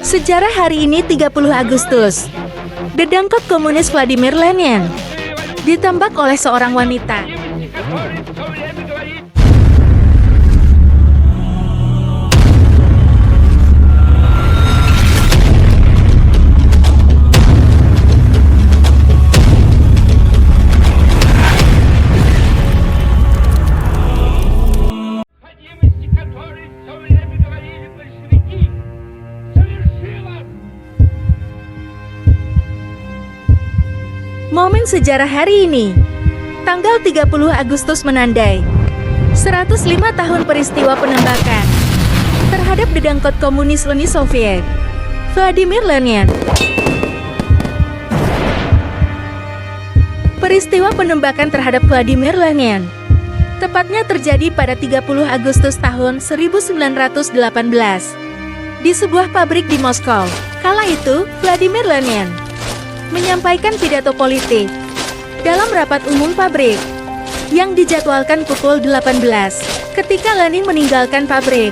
Sejarah hari ini 30 Agustus. Dedangkot komunis Vladimir Lenin ditembak oleh seorang wanita. Momen sejarah hari ini, tanggal 30 Agustus menandai 105 tahun peristiwa penembakan terhadap dedangkot komunis Uni Soviet, Vladimir Lenin. Peristiwa penembakan terhadap Vladimir Lenin tepatnya terjadi pada 30 Agustus tahun 1918 di sebuah pabrik di Moskow. Kala itu, Vladimir Lenin menyampaikan pidato politik dalam rapat umum pabrik yang dijadwalkan pukul 18. Ketika Lenin meninggalkan pabrik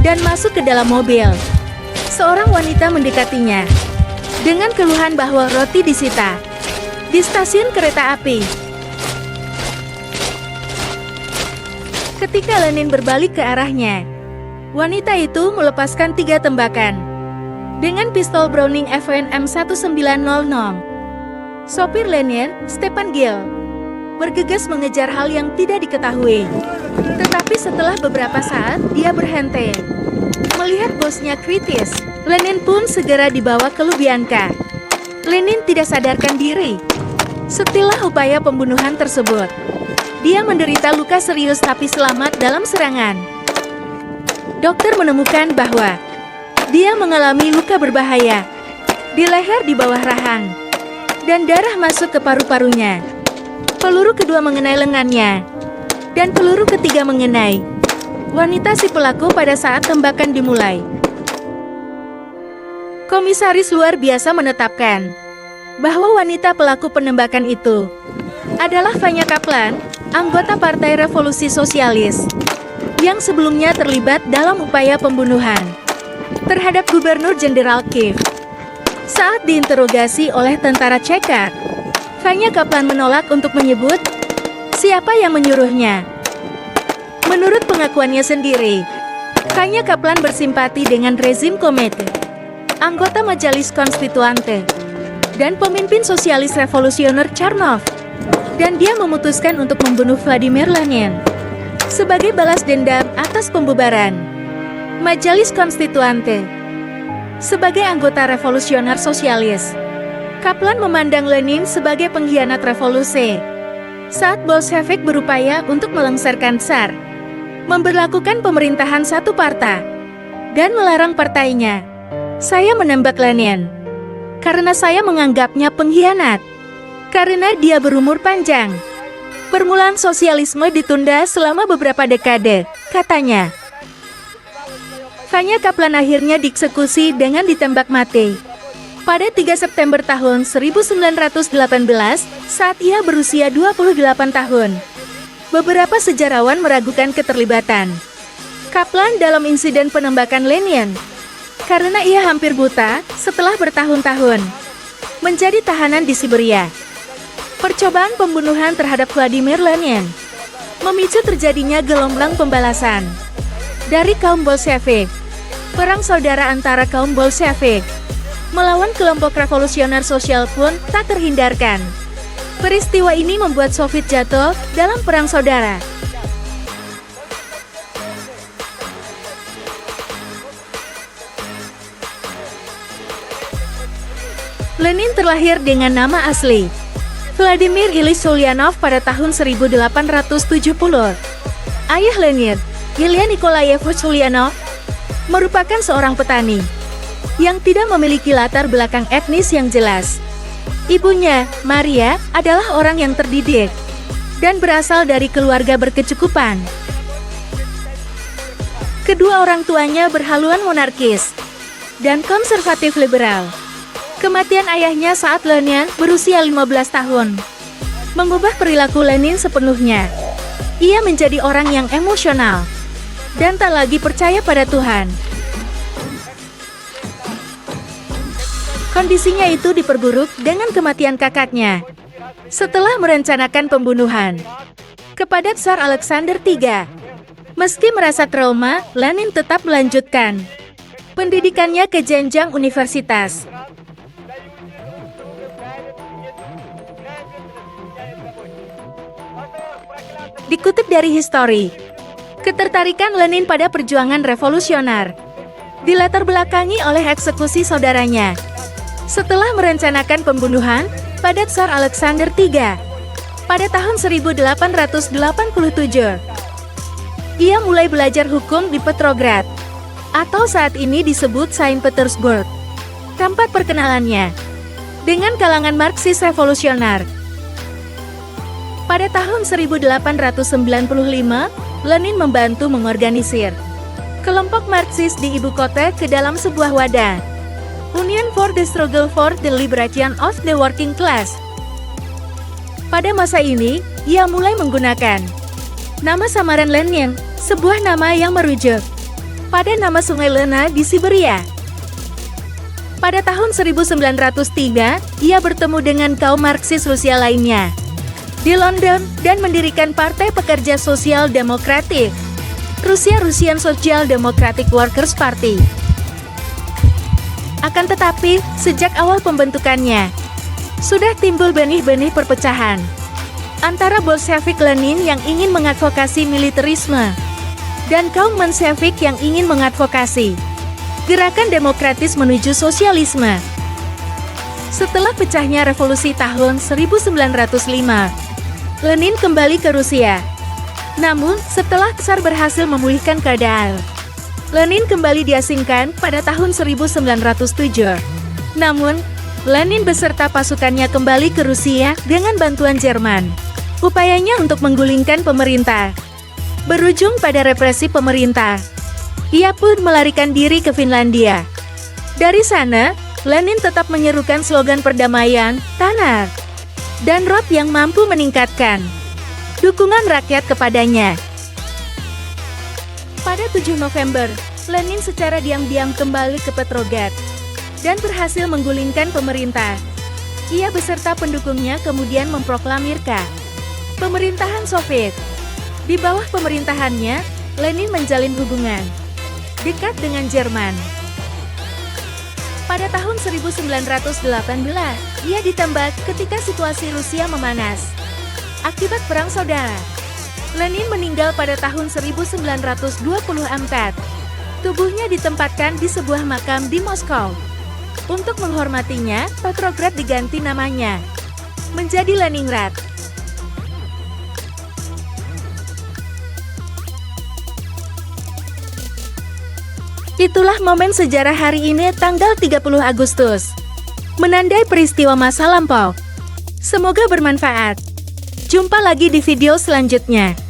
dan masuk ke dalam mobil, seorang wanita mendekatinya dengan keluhan bahwa roti disita di stasiun kereta api. Ketika Lenin berbalik ke arahnya, wanita itu melepaskan 3 tembakan dengan pistol Browning FNM 1900. Sopir Lenin, Stepan Gil, bergegas mengejar hal yang tidak diketahui. Tetapi setelah beberapa saat, dia berhenti. Melihat bosnya kritis, Lenin pun segera dibawa ke Lubyanka. Lenin tidak sadarkan diri setelah upaya pembunuhan tersebut. Dia menderita luka serius tapi selamat dalam serangan. Dokter menemukan bahwa dia mengalami luka berbahaya di leher di bawah rahang, dan darah masuk ke paru-parunya. Peluru kedua mengenai lengannya, dan peluru ketiga mengenai wanita si pelaku pada saat tembakan dimulai. Komisaris luar biasa menetapkan bahwa wanita pelaku penembakan itu adalah Vanya Kaplan, anggota Partai Revolusi Sosialis, yang sebelumnya terlibat dalam upaya pembunuhan terhadap Gubernur Jenderal Kiev. Saat diinterogasi oleh tentara Cekar, Vanya Kaplan menolak untuk menyebut siapa yang menyuruhnya. Menurut pengakuannya sendiri, Vanya Kaplan bersimpati dengan rezim Komete, anggota Majelis Konstituante, dan pemimpin sosialis revolusioner Charnov, dan dia memutuskan untuk membunuh Vladimir Lenin sebagai balas dendam atas pembubaran Majelis Konstituante. Sebagai anggota revolusioner sosialis, Kaplan memandang Lenin sebagai pengkhianat revolusi. Saat Bolshevik berupaya untuk melengsarkan Tsar, memberlakukan pemerintahan satu partai, dan melarang partainya, saya menembak Lenin karena saya menganggapnya pengkhianat. Karena dia berumur panjang, permulaan sosialisme ditunda selama beberapa dekade, katanya. Vanya Kaplan akhirnya dieksekusi dengan ditembak mati pada 3 September tahun 1918 saat ia berusia 28 tahun. Beberapa sejarawan meragukan keterlibatan Kaplan dalam insiden penembakan Lenin karena ia hampir buta setelah bertahun-tahun menjadi tahanan di Siberia. Percobaan pembunuhan terhadap Vladimir Lenin memicu terjadinya gelombang pembalasan dari kaum Bolshevik. Perang saudara antara kaum Bolshevik melawan kelompok revolusioner sosial pun tak terhindarkan. Peristiwa ini membuat Soviet jatuh dalam perang saudara. Lenin terlahir dengan nama asli Vladimir Ilyich Ulyanov pada tahun 1870. Ayah Lenin, Ilya Nikolaevich Ulyanov, merupakan seorang petani yang tidak memiliki latar belakang etnis yang jelas. Ibunya, Maria, adalah orang yang terdidik dan berasal dari keluarga berkecukupan. Kedua orang tuanya berhaluan monarkis dan konservatif liberal. Kematian ayahnya saat Lenin berusia 15 tahun mengubah perilaku Lenin sepenuhnya. Ia menjadi orang yang emosional dan tak lagi percaya pada Tuhan. Kondisinya itu diperburuk dengan kematian kakaknya. Setelah merencanakan pembunuhan kepada Tsar Alexander III, meski merasa trauma, Lenin tetap melanjutkan pendidikannya ke jenjang universitas. Dikutip dari History, ketertarikan Lenin pada perjuangan revolusioner dilatar belakangi oleh eksekusi saudaranya. Setelah merencanakan pembunuhan pada Tsar Alexander III pada tahun 1887, ia mulai belajar hukum di Petrograd, atau saat ini disebut Saint Petersburg, tempat perkenalannya dengan kalangan Marxis revolusioner. Pada tahun 1895, Lenin membantu mengorganisir kelompok Marxis di ibu kota ke dalam sebuah wadah, Union for the Struggle for the Liberation of the Working Class. Pada masa ini, ia mulai menggunakan nama samaran Lenin, sebuah nama yang merujuk pada nama Sungai Lena di Siberia. Pada tahun 1903, ia bertemu dengan kaum Marxis Rusia lainnya di London dan mendirikan Partai Pekerja Sosial Demokratik, Russian Social Democratic Workers Party. Akan tetapi, sejak awal pembentukannya, sudah timbul benih-benih perpecahan antara Bolshevik Lenin yang ingin mengadvokasi militerisme dan kaum Menshevik yang ingin mengadvokasi gerakan demokratis menuju sosialisme. Setelah pecahnya revolusi tahun 1905, Lenin kembali ke Rusia. Namun, setelah Tsar berhasil memulihkan keadaan, Lenin kembali diasingkan pada tahun 1907. Namun, Lenin beserta pasukannya kembali ke Rusia dengan bantuan Jerman. Upayanya untuk menggulingkan pemerintah berujung pada represi pemerintah. Ia pun melarikan diri ke Finlandia. Dari sana, Lenin tetap menyerukan slogan perdamaian, tanah, dan rot yang mampu meningkatkan dukungan rakyat kepadanya. Pada 7 November, Lenin secara diam-diam kembali ke Petrograd dan berhasil menggulingkan pemerintah. Ia beserta pendukungnya kemudian memproklamirkan pemerintahan Soviet. Di bawah pemerintahannya, Lenin menjalin hubungan dekat dengan Jerman. Pada tahun 1918, ia ditembak ketika situasi Rusia memanas akibat Perang Saudara. Lenin meninggal pada tahun 1924. Tubuhnya ditempatkan di sebuah makam di Moskow. Untuk menghormatinya, Petrograd diganti namanya menjadi Leningrad. Itulah momen sejarah hari ini tanggal 30 Agustus. Menandai peristiwa masa lampau. Semoga bermanfaat. Jumpa lagi di video selanjutnya.